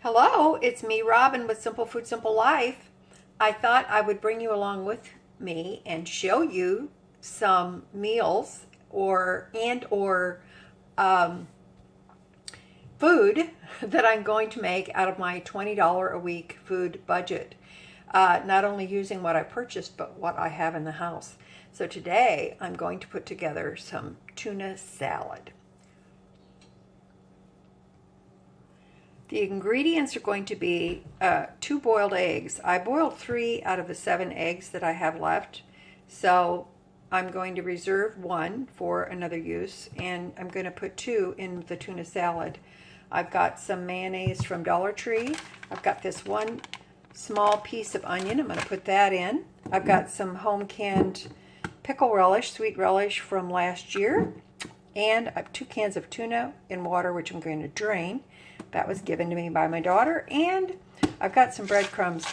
Hello, it's me, Robin, with Simple Food, Simple Life. I thought I would bring you along with me and show you some meals or um, food that I'm going to make out of my $20 a week food budget. Not only using what I purchased, but what I have in the house. So today I'm going to put together some tuna salad. The ingredients are going to be 2 boiled eggs. I boiled 3 out of the 7 eggs that I have left. So I'm going to reserve 1 for another use, and I'm going to put 2 in the tuna salad. I've got some mayonnaise from Dollar Tree. I've got this 1 small piece of onion. I'm going to put that in. I've got some home canned pickle relish, sweet relish from last year. And I have 2 cans of tuna in water, which I'm going to drain. That was given to me by my daughter. And I've got some breadcrumbs.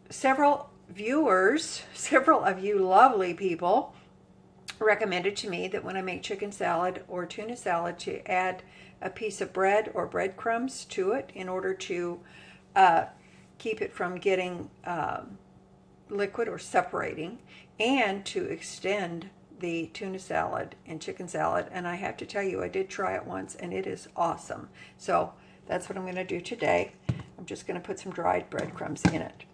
Several viewers, several of you lovely people, recommended to me that when I make chicken salad or tuna salad to add a piece of bread or breadcrumbs to it in order to keep it from getting liquid or separating, and to extend the tuna salad and chicken salad. And I have to tell you, I did try it once and it is awesome. So that's what I'm going to do today. I'm just going to put some dried breadcrumbs in it.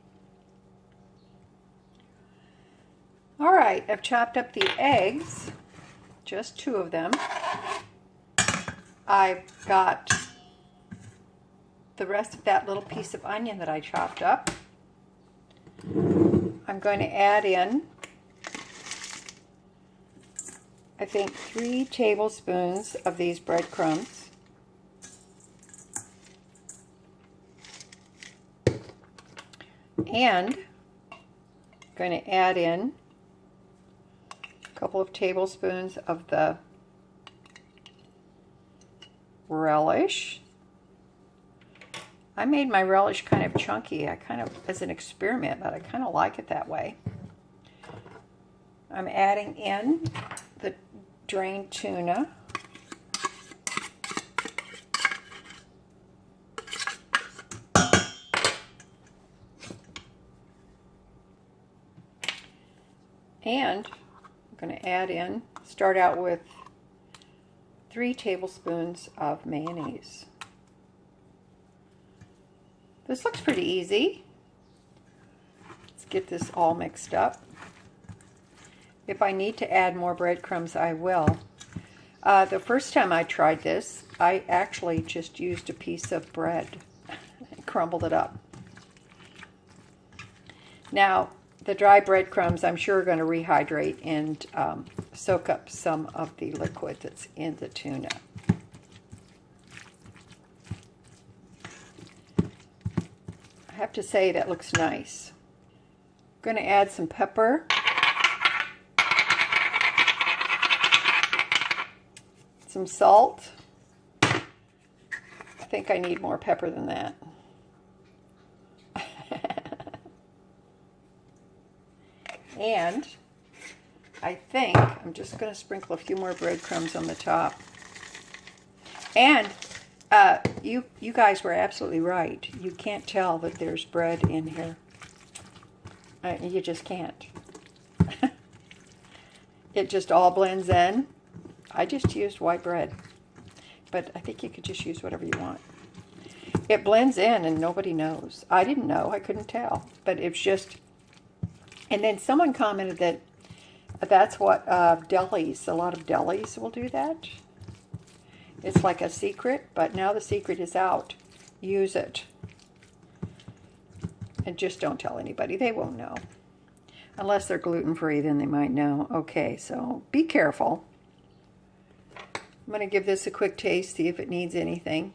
All right, I've chopped up the eggs, just 2 of them. I've got the rest of that little piece of onion that I chopped up. I'm going to add in, I think, 3 tablespoons of these breadcrumbs. And I'm going to add in a couple of tablespoons of the relish. I made my relish kind of chunky. As an experiment, but I kind of like it that way. I'm adding in the drained tuna. And I'm going to add in, start out with 3 tablespoons of mayonnaise. This looks pretty easy. Let's get this all mixed up. If I need to add more breadcrumbs, I will. The first time I tried this, I actually just used a piece of bread and crumbled it up. Now, the dry breadcrumbs, I'm sure, are going to rehydrate and soak up some of the liquid that's in the tuna. I have to say that looks nice. I'm going to add some pepper. Some salt. I think I need more pepper than that. And I think I'm just going to sprinkle a few more breadcrumbs on the top. And you guys were absolutely right. You can't tell that there's bread in here. You just can't. It just all blends in. I just used white bread, but I think you could just use whatever you want. It blends in and nobody knows. I didn't know. I couldn't tell, but it's just... And then someone commented that that's what delis, a lot of delis will do that. It's like a secret, but now the secret is out. Use it. And just don't tell anybody. They won't know. Unless they're gluten-free, then they might know. Okay, so be careful. I'm going to give this a quick taste, see if it needs anything.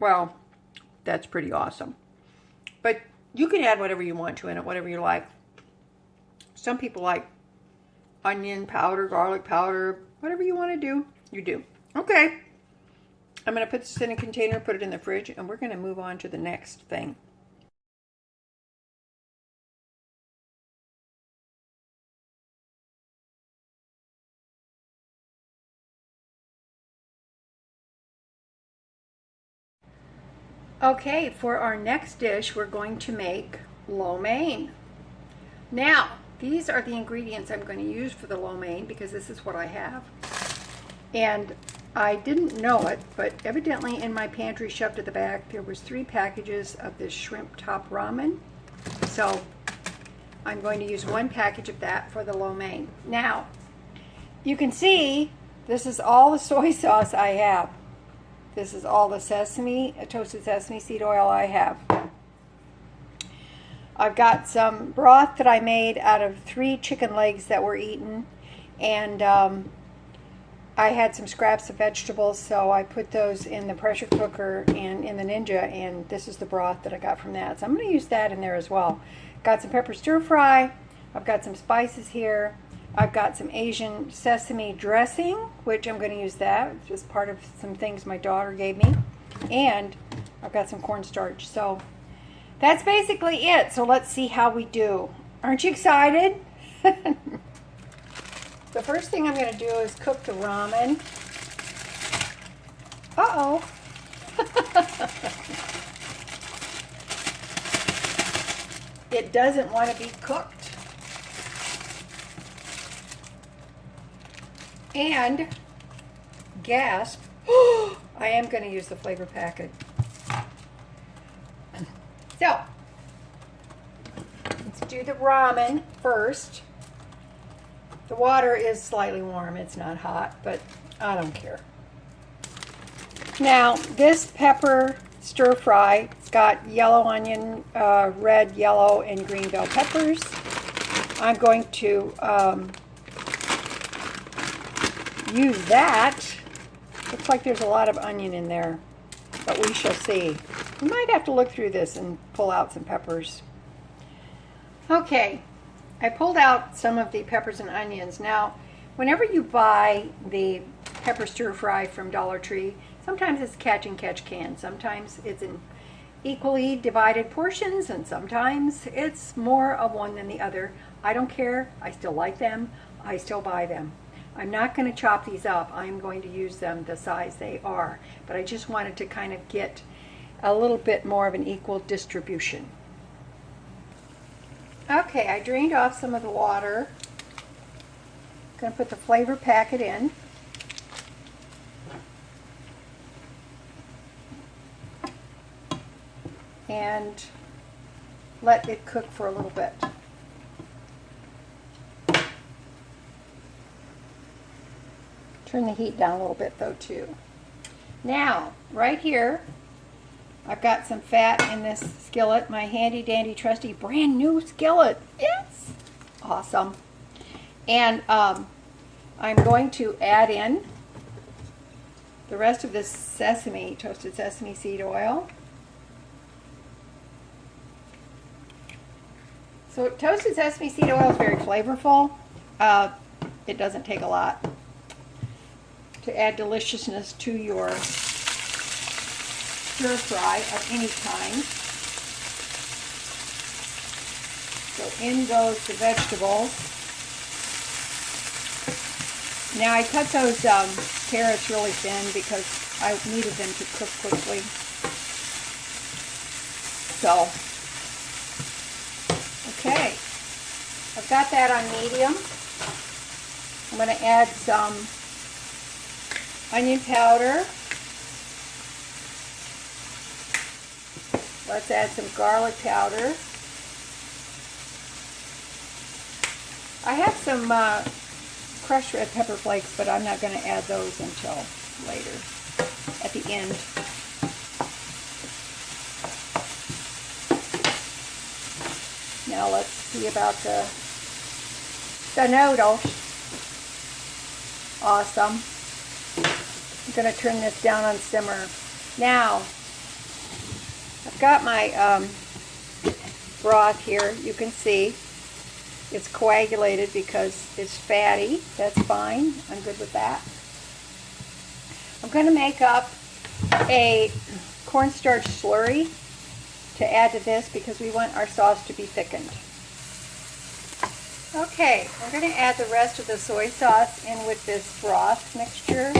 Well, that's pretty awesome. But you can add whatever you want to in it, whatever you like. Some people like onion powder, garlic powder, whatever you want to do, you do. Okay. I'm going to put this in a container, put it in the fridge, and we're going to move on to the next thing. Okay, for our next dish, we're going to make lo mein. Now, these are the ingredients I'm going to use for the lo mein because this is what I have. And I didn't know it, but evidently in my pantry shoved at the back, there was 3 packages of this shrimp top ramen. So I'm going to use 1 package of that for the lo mein. Now, you can see this is all the soy sauce I have. This is all the toasted sesame seed oil I have. I've got some broth that I made out of 3 chicken legs that were eaten, and I had some scraps of vegetables, so I put those in the pressure cooker and in the Ninja, and this is the broth that I got from that. So I'm going to use that in there as well. Got some pepper stir fry. I've got some spices here. I've got some Asian sesame dressing, which I'm going to use that. It's just part of some things my daughter gave me. And I've got some cornstarch. So that's basically it. So let's see how we do. Aren't you excited? The first thing I'm going to do is cook the ramen. Uh-oh. It doesn't want to be cooked. And, gasp, I am going to use the flavor packet. So, let's do the ramen first. The water is slightly warm. It's not hot, but I don't care. Now, this pepper stir fry, it's got yellow onion, red, yellow, and green bell peppers. I'm going to use that. Looks like there's a lot of onion in there, but we shall see. We might have to look through this and pull out some peppers. Okay, I pulled out some of the peppers and onions. Now, whenever you buy the pepper stir fry from Dollar Tree, sometimes it's catch and catch can. Sometimes it's in equally divided portions, and sometimes it's more of one than the other. I don't care. I still like them. I still buy them. I'm not going to chop these up. I'm going to use them the size they are. But I just wanted to kind of get a little bit more of an equal distribution. Okay, I drained off some of the water. I'm going to put the flavor packet in. And let it cook for a little bit. Turn the heat down a little bit though too. Now, right here, I've got some fat in this skillet, my handy dandy trusty brand new skillet. Yes! Awesome. And I'm going to add in the rest of this toasted sesame seed oil. So toasted sesame seed oil is very flavorful. It doesn't take a lot to add deliciousness to your stir fry of any kind. So in goes the vegetables. Now I cut those carrots really thin because I needed them to cook quickly. So, okay, I've got that on medium. I'm going to add some onion powder. Let's add some garlic powder. I have some crushed red pepper flakes, but I'm not going to add those until later, at the end. Now let's see about the noodles. Awesome. I'm going to turn this down on simmer. Now, I've got my broth here. You can see it's coagulated because it's fatty. That's fine. I'm good with that. I'm going to make up a cornstarch slurry to add to this because we want our sauce to be thickened. Okay, we're going to add the rest of the soy sauce in with this broth mixture.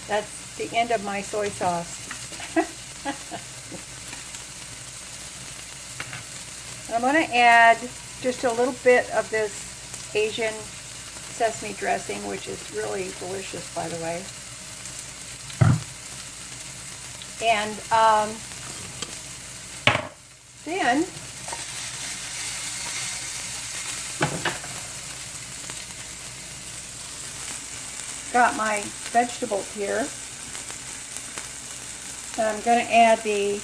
That's the end of my soy sauce. I'm going to add just a little bit of this Asian sesame dressing, which is really delicious, by the way. And then got my vegetables here. And I'm going to add the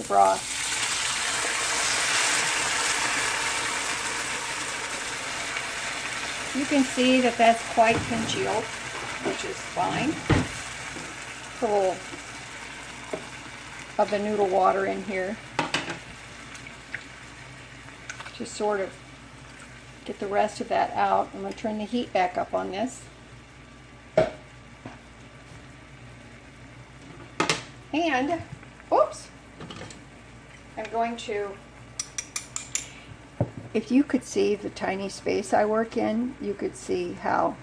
broth. You can see that that's quite congealed, which is fine. Full of the noodle water in here. Just sort of get the rest of that out. I'm going to turn the heat back up on this. And, oops, I'm going to, if you could see the tiny space I work in, you could see how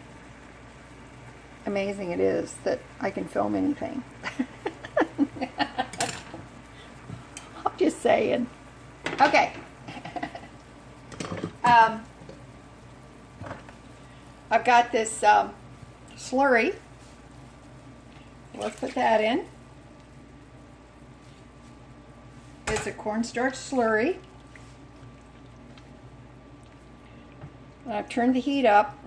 amazing it is that I can film anything. I'm just saying. Okay. I've got this slurry. Let's put that in. It's a cornstarch slurry. And I've turned the heat up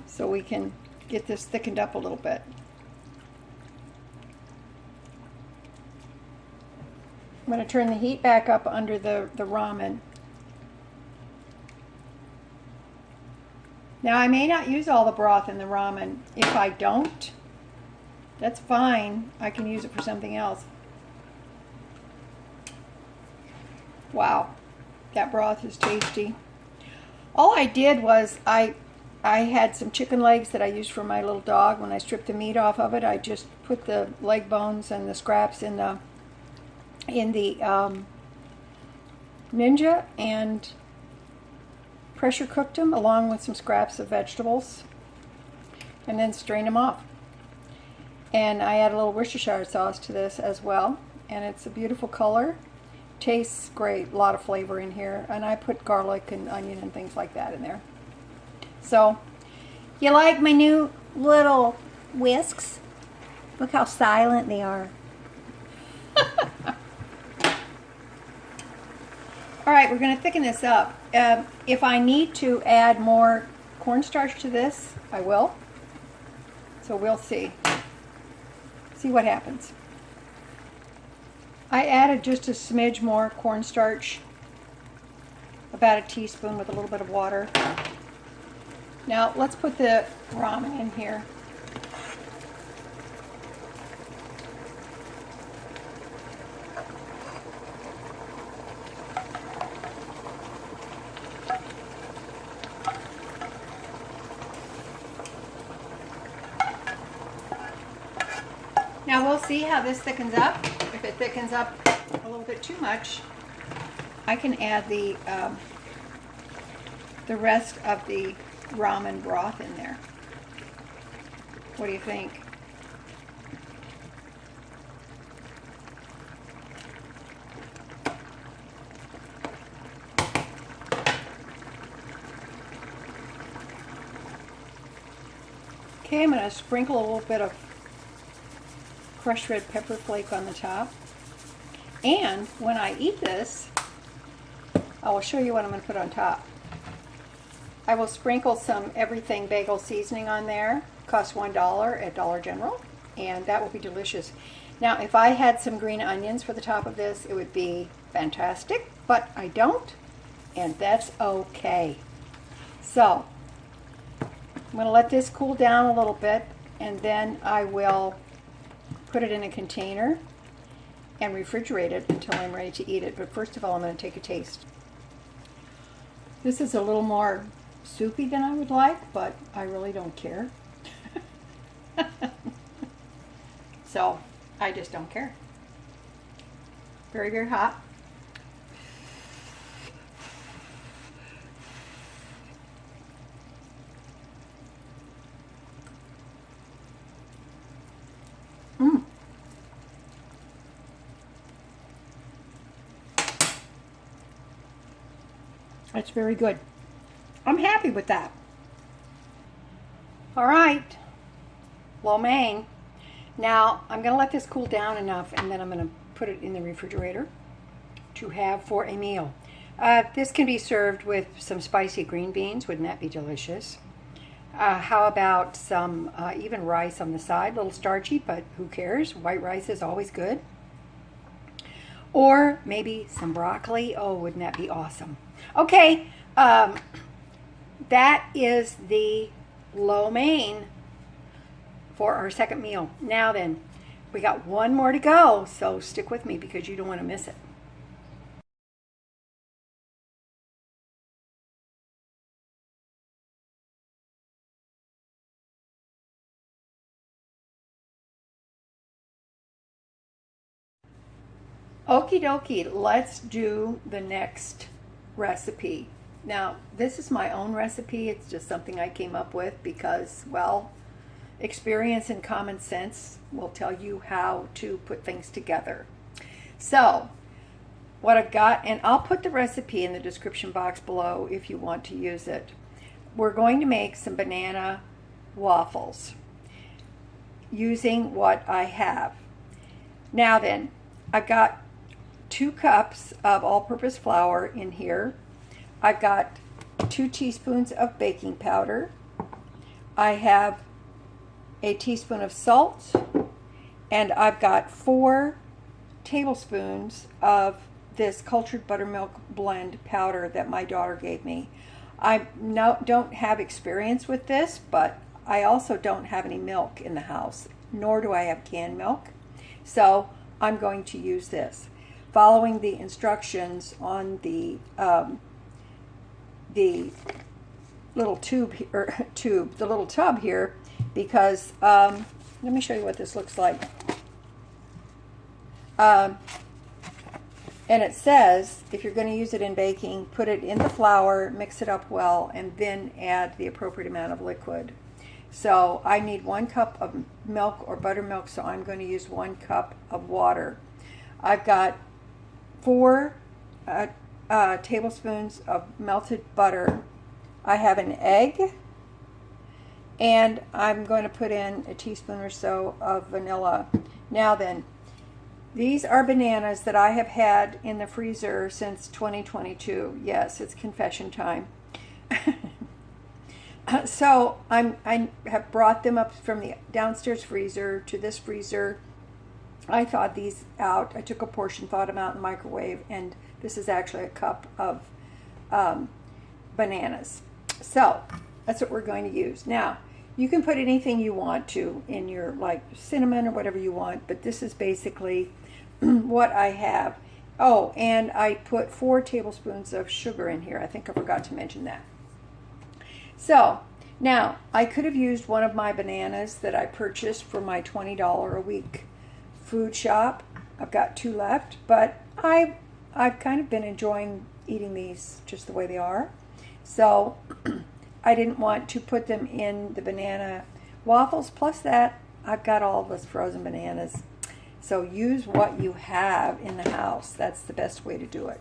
so we can get this thickened up a little bit. I'm going to turn the heat back up under the ramen. Now I may not use all the broth in the ramen. If I don't, that's fine. I can use it for something else. Wow, that broth is tasty. All I did was I had some chicken legs that I used for my little dog. When I stripped the meat off of it, I just put the leg bones and the scraps in the Ninja and pressure cooked them along with some scraps of vegetables and then strained them off. And I add a little Worcestershire sauce to this as well, and it's a beautiful color. Tastes great, a lot of flavor in here, and I put garlic and onion and things like that in there. So, you like my new little whisks? Look how silent they are. Alright, we're going to thicken this up. If I need to add more cornstarch to this, I will. So we'll see. See what happens. I added just a smidge more cornstarch, about a teaspoon with a little bit of water. Now let's put the ramen in here. Now we'll see how this thickens up. If it thickens up a little bit too much, I can add the rest of the ramen broth in there. What do you think? Okay, I'm going to sprinkle a little bit of crushed red pepper flake on the top. And when I eat this, I will show you what I'm going to put on top. I will sprinkle some everything bagel seasoning on there. Costs $1 at Dollar General, and that will be delicious. Now, if I had some green onions for the top of this, it would be fantastic, but I don't, and that's okay. So, I'm going to let this cool down a little bit, and then I will put it in a container and refrigerate it until I'm ready to eat it. But first of all, I'm going to take a taste. This is a little more soupy than I would like, but I really don't care. So, I just don't care. Very, very hot. It's very good. I'm happy with that. All right, lo mein. Now I'm going to let this cool down enough, and then I'm going to put it in the refrigerator to have for a meal. This can be served with some spicy green beans. Wouldn't that be delicious? How about some even rice on the side? A little starchy, but who cares? White rice is always good. Or maybe some broccoli. Oh, wouldn't that be awesome? Okay, that is the lo mein for our second meal. Now then, we got one more to go, so stick with me because you don't want to miss it. Okie dokie, let's do the next recipe. Now, this is my own recipe. It's just something I came up with because, well, experience and common sense will tell you how to put things together. So, what I've got, and I'll put the recipe in the description box below if you want to use it. We're going to make some banana waffles using what I have. Now then, I've got 2 cups of all-purpose flour in here. I've got 2 teaspoons of baking powder. I have a teaspoon of salt, and I've got 4 tablespoons of this cultured buttermilk blend powder that my daughter gave me. I don't have experience with this, but I also don't have any milk in the house, nor do I have canned milk. So I'm going to use this, following the instructions on the little the little tub here, because let me show you what this looks like. And it says if you're going to use it in baking, put it in the flour, mix it up well, and then add the appropriate amount of liquid. So I need 1 cup of milk or buttermilk, so I'm going to use 1 cup of water. I've got 4 tablespoons of melted butter. I have an egg, and I'm going to put in a teaspoon or so of vanilla. Now then, these are bananas that I have had in the freezer since 2022. Yes, it's confession time. So I have brought them up from the downstairs freezer to this freezer. I thawed these out. I took a portion, thawed them out in the microwave, and this is actually a cup of bananas. So that's what we're going to use. Now, you can put anything you want to in your, like cinnamon or whatever you want, but this is basically what I have. Oh, and I put 4 tablespoons of sugar in here. I think I forgot to mention that. So now I could have used one of my bananas that I purchased for my $20 a week food shop. I've got 2 left, but I've kind of been enjoying eating these just the way they are. So I didn't want to put them in the banana waffles. Plus that, I've got all those frozen bananas. So use what you have in the house. That's the best way to do it.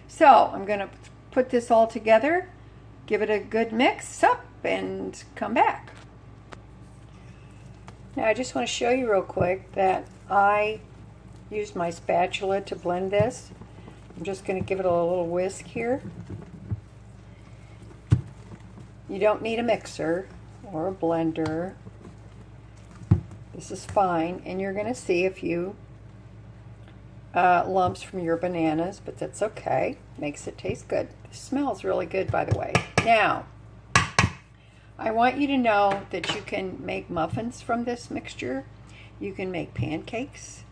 So I'm going to put this all together, give it a good mix up, and come back. Now I just want to show you real quick that I used my spatula to blend this. I'm just going to give it a little whisk here. You don't need a mixer or a blender. This is fine, and you're going to see a few lumps from your bananas, but that's okay. Makes it taste good. It smells really good, by the way. Now, I want you to know that you can make muffins from this mixture. You can make pancakes,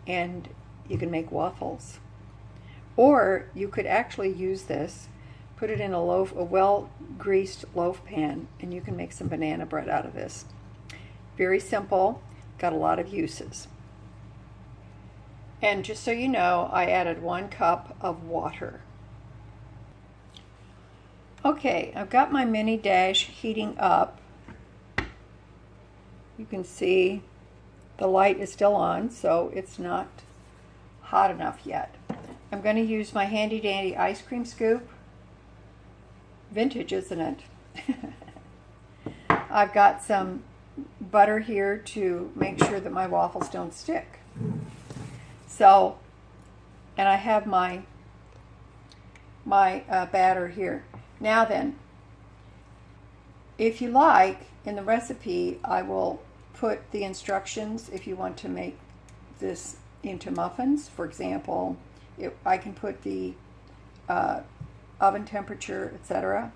and you can make waffles. Or you could actually use this, put it in a well-greased loaf pan, and you can make some banana bread out of this. Very simple, got a lot of uses. And just so you know, I added 1 cup of water. Okay, I've got my mini dash heating up. You can see the light is still on, so it's not hot enough yet. I'm going to use my handy dandy ice cream scoop. Vintage, isn't it? I've got some butter here to make sure that my waffles don't stick. So, and I have my batter here. Now then, if you like, in the recipe, I will put the instructions if you want to make this into muffins. For example, I can put the oven temperature, etc.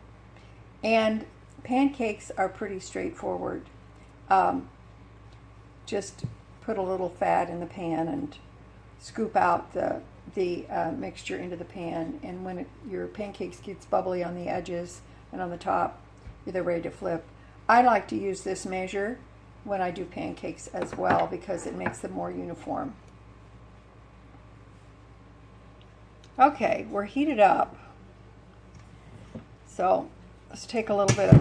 And pancakes are pretty straightforward. Just put a little fat in the pan and scoop out the mixture into the pan, and when your pancakes gets bubbly on the edges and on the top, they're ready to flip. I like to use this measure when I do pancakes as well because it makes them more uniform. Okay, we're heated up. So let's take a little bit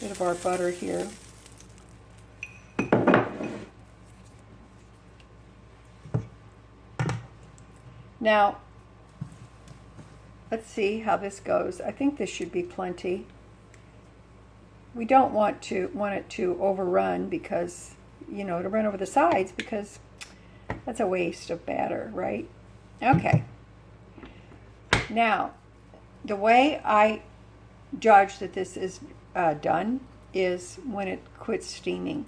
of our butter here. Now, let's see how this goes. I think this should be plenty. We don't want it to overrun because, to run over the sides, because that's a waste of batter, right? Okay. Now, the way I judge that this is done is when it quits steaming.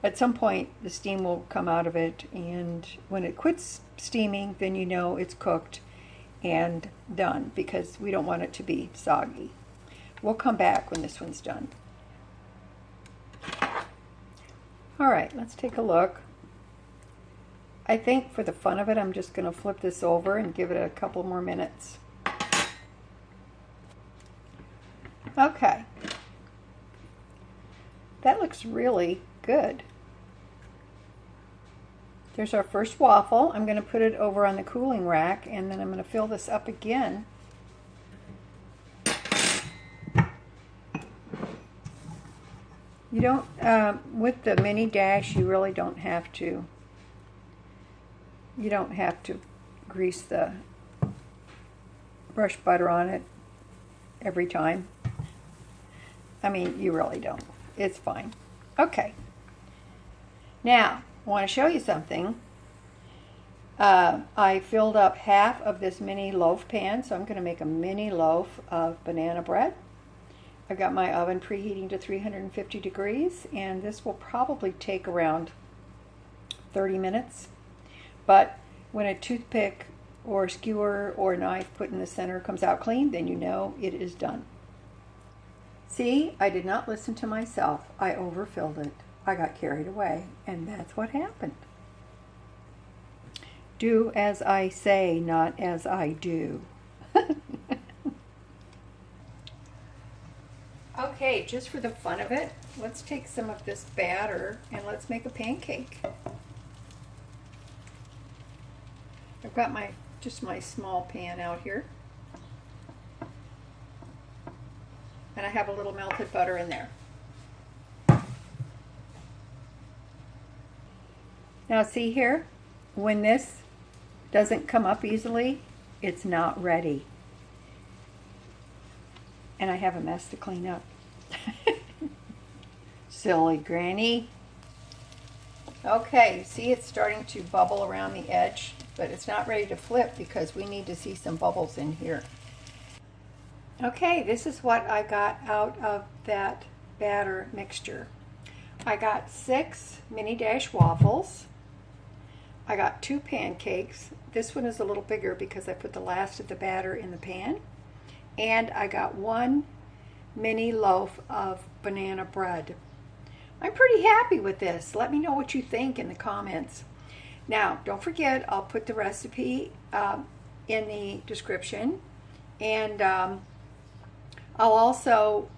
At some point, the steam will come out of it, and when it quits steaming, then you know it's cooked and done, because we don't want it to be soggy. We'll come back when this one's done. All right, let's take a look. I think for the fun of it, I'm just going to flip this over and give it a couple more minutes. Okay. That looks really good. There's our first waffle. I'm going to put it over on the cooling rack, and then I'm going to fill this up again. You don't, with the mini dash, you really don't have to, grease the brush butter on it every time. I mean, you really don't. It's fine. Okay. Now, I want to show you something. I filled up half of this mini loaf pan, so I'm going to make a mini loaf of banana bread. I've got my oven preheating to 350 degrees, and this will probably take around 30 minutes. But when a toothpick or skewer or knife put in the center comes out clean, then you know it is done. See, I did not listen to myself. I overfilled it. I got carried away, and that's what happened. Do as I say, not as I do. Okay, just for the fun of it, let's take some of this batter and let's make a pancake. I've got just my small pan out here. And I have a little melted butter in there. Now see here, when this doesn't come up easily, it's not ready. And I have a mess to clean up. Silly granny. Okay, see, it's starting to bubble around the edge, but it's not ready to flip because we need to see some bubbles in here. Okay, this is what I got out of that batter mixture. I got 6 mini dash waffles. I got 2 pancakes. This one is a little bigger because I put the last of the batter in the pan. And I got 1 mini loaf of banana bread. I'm pretty happy with this. Let me know what you think in the comments. Now, don't forget, I'll put the recipe in the description, and I'll also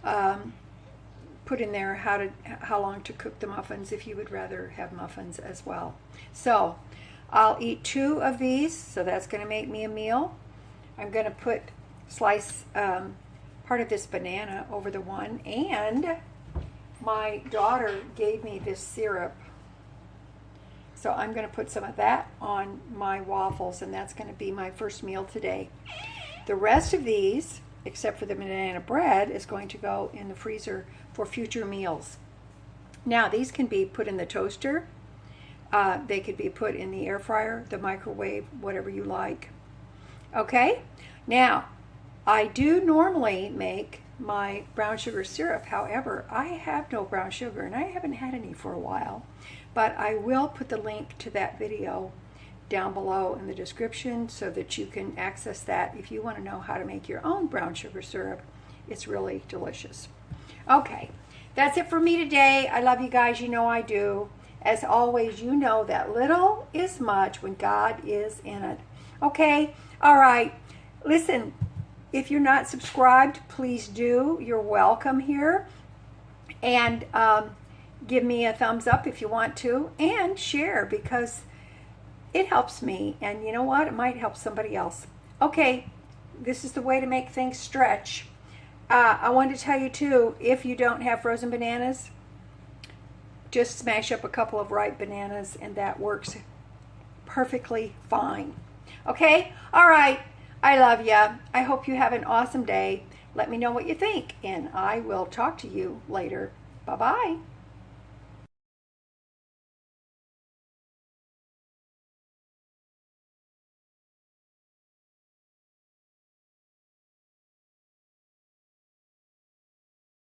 put in there how long to cook the muffins if you would rather have muffins as well. So I'll eat 2 of these, so that's going to make me a meal. I'm going to slice part of this banana over the one, and my daughter gave me this syrup So I'm going to put some of that on my waffles, and that's going to be my first meal today. The rest of these, except for the banana bread, is going to go in the freezer for future meals. Now, these can be put in the toaster. They could be put in the air fryer, the microwave, whatever you like. Okay? Now, I do normally make my brown sugar syrup. However, I have no brown sugar, and I haven't had any for a while. But I will put the link to that video down below in the description so that you can access that if you want to know how to make your own brown sugar syrup. It's really delicious. Okay, that's it for me today. I love you guys. You know I do. As always, you know that little is much when God is in it. Okay, all right. Listen, if you're not subscribed, please do. You're welcome here. And give me a thumbs up if you want to. And share, because it helps me. And you know what? It might help somebody else. Okay, this is the way to make things stretch. I wanted to tell you, too, if you don't have frozen bananas, just smash up a couple of ripe bananas, and that works perfectly fine. Okay? All right. I love ya. I hope you have an awesome day. Let me know what you think, and I will talk to you later. Bye-bye.